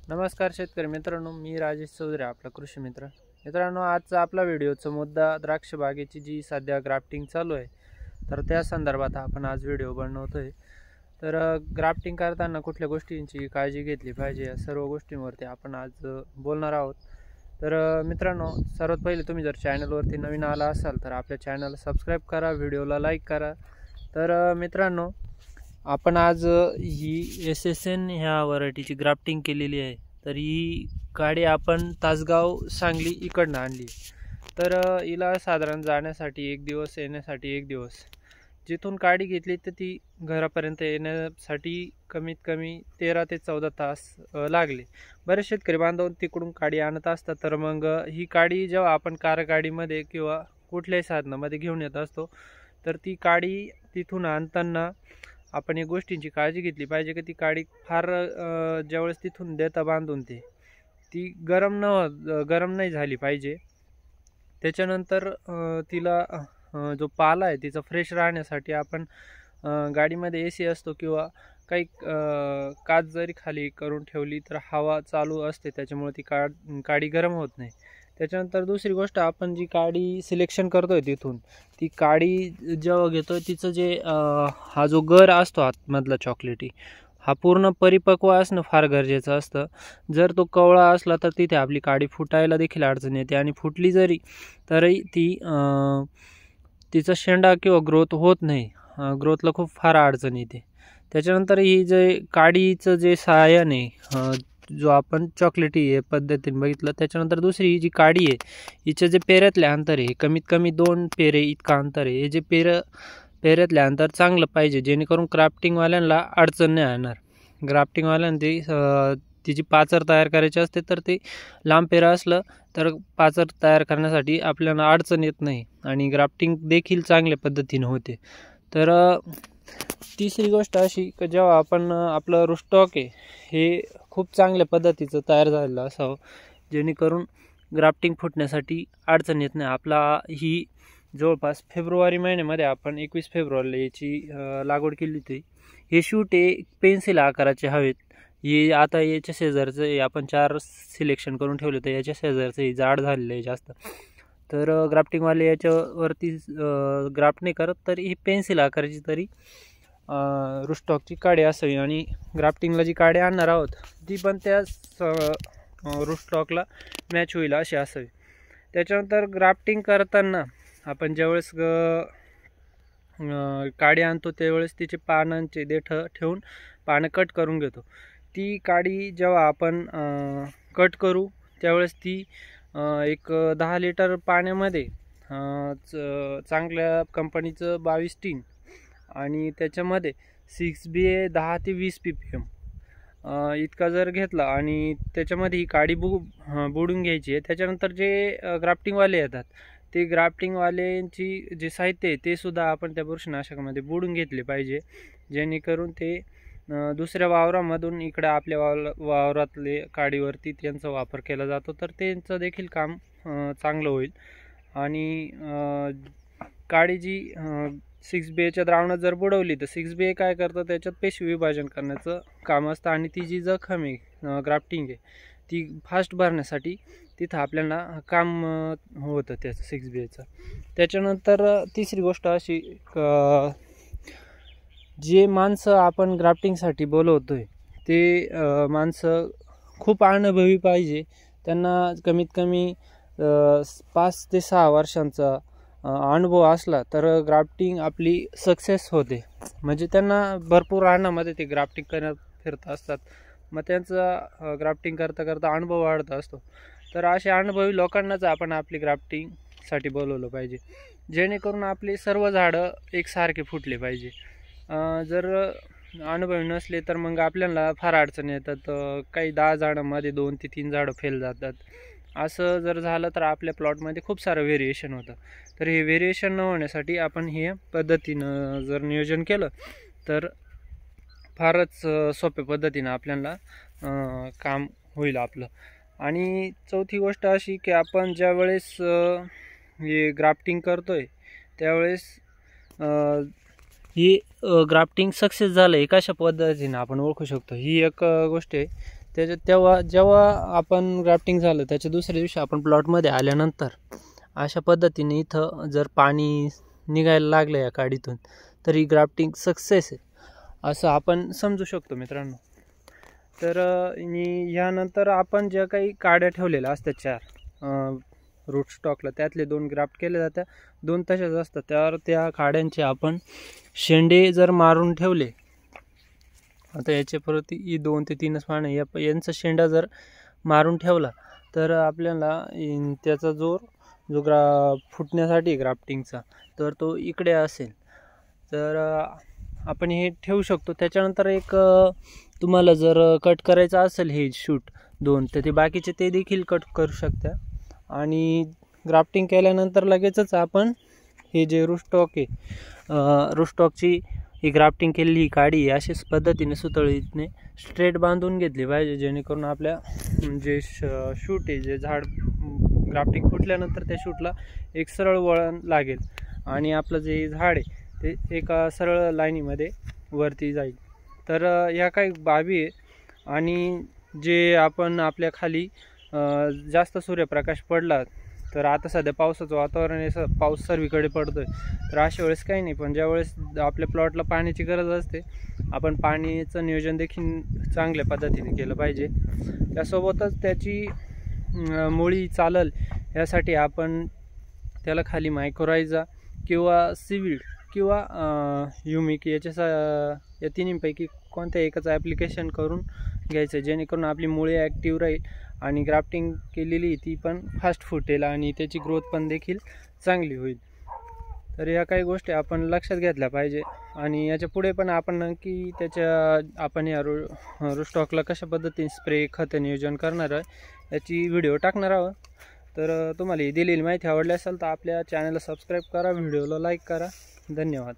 नमस्कार शेतकरी मित्रांनो, मी राजेश चौधरी, आपला कृषी मित्र. मित्रांनो, आजचा आपला व्हिडिओचा मुद्दा द्राक्ष बागेची जी सध्या ग्राफ्टिंग चालू आहे, तर त्या संदर्भात आपण आज व्हिडिओ बनवतोय. तर ग्राफ्टिंग करताना कुठल्या गोष्टींची काळजी घेतली पाहिजे या सर्व गोष्टींवरती आपण आज बोलणार आहोत. तर मित्रांनो, सर्वात पहिले तुम्ही जर चॅनलवरती नवीन आला असाल तर आपल्या चॅनलला सबस्क्राईब करा, व्हिडिओला लाईक करा. तर मित्रांनो, आपण आज ही SSN ह्या व्हरायटीची ग्राफ्टिंग केलेली आहे. तर ही गाडी आपण तासगाव सांगली इकडनं आणली. तर हिला साधारण जाण्यासाठी 1 दिवस, येण्यासाठी 1 दिवस. जिथून गाडी घेतली तर ती घरापर्यंत येण्यासाठी कमीत कमी 13 ते 14 तास लागले. बरेच शेतकरी बांधव तिकडून गाडी आणत असतात. तर मग ही गाडी जेव्हा आपण कारगाडीमध्ये किंवा कुठल्याही साधनामध्ये घेऊन येत असतो, तर ती गाडी तिथून आणताना आपण या गोष्टींची काळजी घेतली पाहिजे की ती गाडी फार ज्यावेळेस तिथून देता बांधून ती गरम नाही झाली पाहिजे. त्याच्यानंतर तिला जो पाला आहे तिचा फ्रेश राहण्यासाठी आपण गाडीमध्ये AC असतो किंवा काही काच जरी खाली करून ठेवली तर हवा चालू असते, त्याच्यामुळे ती गाडी गरम होत नाही. त्याच्यानंतर दुसरी गोष्ट, आपण जी गाडी सिलेक्शन करतोय तिथून ती गाडी जेव्हा घेतोय तिचं जे हा जो गर असतो आतमधला चॉकलेटी, हा पूर्ण परिपक्व असणं फार गरजेचं असतं. जर तो कवळा असला तर तिथे आपली गाडी फुटायला देखील अडचण येते, आणि फुटली जरी तरी तिचा शेंडा किंवा ग्रोथ होत नाही, ग्रोथला खूप फार अडचण येते. त्याच्यानंतर ही जे गाडीचं जे सायन आहे, जो आपण चॉकलेटी आहे पद्धतीने बघितलं. त्याच्यानंतर दुसरी ही जी काडी आहे, हिचे जे पेऱ्यातले अंतर आहे कमीत कमी 2 पेरे इतका अंतर आहे. हे जे पेऱ्यातले अंतर चांगलं पाहिजे, जेणेकरून क्राफ्टिंगवाल्यांना अडचण नाही येणार. ग्राफ्टिंगवाल्यांना तिची पाचर तयार करायची असते, तर ते लांब पेरा असलं तर पाचर तयार करण्यासाठी आपल्याला अडचण येत नाही आणि ग्राफ्टिंग देखील चांगल्या पद्धतीने होते. तर तिसरी गोष्ट अशी की जेव्हा आपण आपलं रूस्टॉक आहे हे खूप चांगल्या पद्धतीचं तयार झालेलं असावं, जेणेकरून ग्राफ्टिंग फुटण्यासाठी अडचण येत नाही. आपला ही जवळपास फेब्रुवारी महिन्यामध्ये आपण 21 फेब्रुवारीला याची लागवड केली होती. हे शूट हे पेन्सिल आकाराचे हवेत. हे आता याच्या शेजारचं आपण 4 सिलेक्शन करून ठेवले, तर याच्या शेजारचं हे जाड झालेलं आहे जास्त. तर ग्राफ्टिंगवाले याच्यावरती ग्राफ्ट नाही करत, तर ही पेन्सिल आकाराची तरी रूस्टॉकची काडी असावी, आणि ग्राफ्टिंगला जी काडी आणणार आहोत ती पण त्या रूस्टॉकला मॅच होईल अशी असावी. त्याच्यानंतर ग्राफ्टिंग करताना आपण ज्यावेळेस काडी आणतो त्यावेळेस तिचे पानांचे देठं ठेवून पानं कट करून घेतो. ती काडी जेव्हा आपण कट करू त्यावेळेस ती एक 10 लिटर पाण्यामध्ये चांगल्या कंपनीचं 22 टीन आणि त्याच्यामध्ये 6BA 10 ते 20 ppm इतका जर घेतला आणि त्याच्यामध्ये ही काडी बुडून घ्यायची आहे. त्याच्यानंतर जे ग्राफ्टिंगवाले येतात ते ग्राफ्टिंगवाल्यांची जे साहित्य आहे ते सुद्धा आपण त्या बुरशीनाशकामध्ये बुडून घेतले पाहिजे, जेणेकरून ते दुसऱ्या वावरामधून इकडे आपल्या वावरातले काडीवरती त्यांचा वापर केला जातो, तर त्यांचं देखील काम चांगलं होईल. आणि काडी जी 6BAच्या द्रावणात जर बुडवली तर 6BA काय करतं, त्याच्यात पेशी विभाजन करण्याचं काम असतं, आणि ती जी जखम आहे ग्राफ्टिंग आहे ती फास्ट भरण्यासाठी तिथं आपल्याला काम होतं त्याचं 6BAचं. त्याच्यानंतर तिसरी गोष्ट अशी, जे माणसं आपण ग्राफ्टिंगसाठी बोलवतोय ते माणसं खूप अनुभवी पाहिजे. त्यांना कमीत कमी 5 ते 6 वर्षांचा अनुभव असला तर ग्राफ्टिंग आपली सक्सेस होते. म्हणजे त्यांना भरपूर रानामध्ये ते ग्राफ्टिंग करत फिरत असतात, मग त्यांचा ग्राफ्टिंग करता करता अनुभव वाढत असतो. तर अशा अनुभवी लोकांनाच आपण आपली ग्राफ्टिंगसाठी बोलवलं पाहिजे, जेणेकरून आपली सर्व झाडं एकसारखे फुटले पाहिजे. जर अनुभवी नसले तर मग आपल्याला फार अडचण येतात. काही 10 झाडांमध्ये 2 ते 3 झाडं फेल जातात. असं जर झालं तर आपल्या प्लॉटमध्ये खूप सारं व्हेरिएशन होतं. तर हे व्हेरिएशन न होण्यासाठी आपण हे पद्धतीनं जर नियोजन केलं तर फारच सोप्या पद्धतीनं आपल्याला काम होईल आपलं. आणि चौथी गोष्ट अशी की आपण ज्या वेळेस हे ग्राफ्टिंग करतोय त्यावेळेस ही ग्राफ्टिंग सक्सेस झालं आहे कशा पद्धतीनं आपण ओळखू शकतो, ही एक गोष्ट आहे. तेव्हा जेव्हा आपण ग्राफ्टिंग झालं त्याच्या दुसऱ्या दिवशी आपण प्लॉटमध्ये आल्यानंतर अशा पद्धतीने इथं जर पाणी निघायला लागलं या काडीतून तर ही ग्राफ्टिंग सक्सेस आहे असं आपण समजू शकतो मित्रांनो. तर यानंतर आपण ज्या काही काड्या ठेवलेल्या असतात 4 रूट स्टॉकला त्यातले 2 ग्राफ्ट केले जातात, 2 तशाच असतात. त्यावर त्या काड्यांचे आपण शेंडे जर मारून ठेवले, आता याच्याप्रती 2 ते 3च पानं यांचा शेंडा जर मारून ठेवला तर आपल्याला त्याचा जो फुटण्यासाठी ग्राफ्टिंगचा तर तो इकडे असेल. तर आपण हे ठेवू शकतो. त्याच्यानंतर एक तुम्हाला जर कट करायचं असेल हे शूट 2 तर ते बाकीचे ते देखील कट करू शकता. आणि ग्राफ्टिंग केल्यानंतर लगेचच आपण हे जे रूटस्टॉक आहे रूटस्टॉकची ही ग्राफ्टिंग केलेली काडी अशाच पद्धतीने सुतळीने स्ट्रेट बांधून घेतली पाहिजे, जेणेकरून आपल्या जे शूट आहे जे झाड ग्राफ्टिंग फुटल्यानंतर त्या शूटला एक सरळ वळण लागेल आणि आपलं जे झाड आहे ते एका सरळ लाईनीमध्ये वरती जाईल. तर या काही बाबी आहे. आणि जे आपण आपल्या खाली जास्त सूर्यप्रकाश पडला तर आता सध्या पावसाचं वातावरण आहे, पाऊस सर्वीकडे पडतोय, तर अशा वेळेस काही नाही, पण ज्यावेळेस आपल्या प्लॉटला पाण्याची गरज असते आपण पाण्याचं नियोजन देखील चांगल्या पद्धतीने केलं पाहिजे. त्यासोबतच त्याची मुळी चालल यासाठी आपण त्याला खाली मायक्रोरायझा किंवा सीवीड किंवा ह्युमिक या तिन्हीपैकी कोणत्या एकाचं ॲप्लिकेशन करून घ्यायचं, जेणेकरून आपली मुळे ॲक्टिव्ह राहील आणि ग्राफ्टिंग केलेली ती पण फास्ट फुटेल आणि त्याची ग्रोथ पण देखील चांगली होईल. तर या काही गोष्टी आपण लक्षात घेतल्या पाहिजे. आणि याच्या पुढे पण आपण नक्की आपण या रूटस्टॉकला कशा पद्धतीने स्प्रे खत नियोजन करणार आहे याची व्हिडिओ टाकणार आहोत. तर तुम्हाला ही दिलेली माहिती आवडली असेल तर आपल्या चॅनलला सबस्क्राईब करा, व्हिडिओला लाईक करा. धन्यवाद.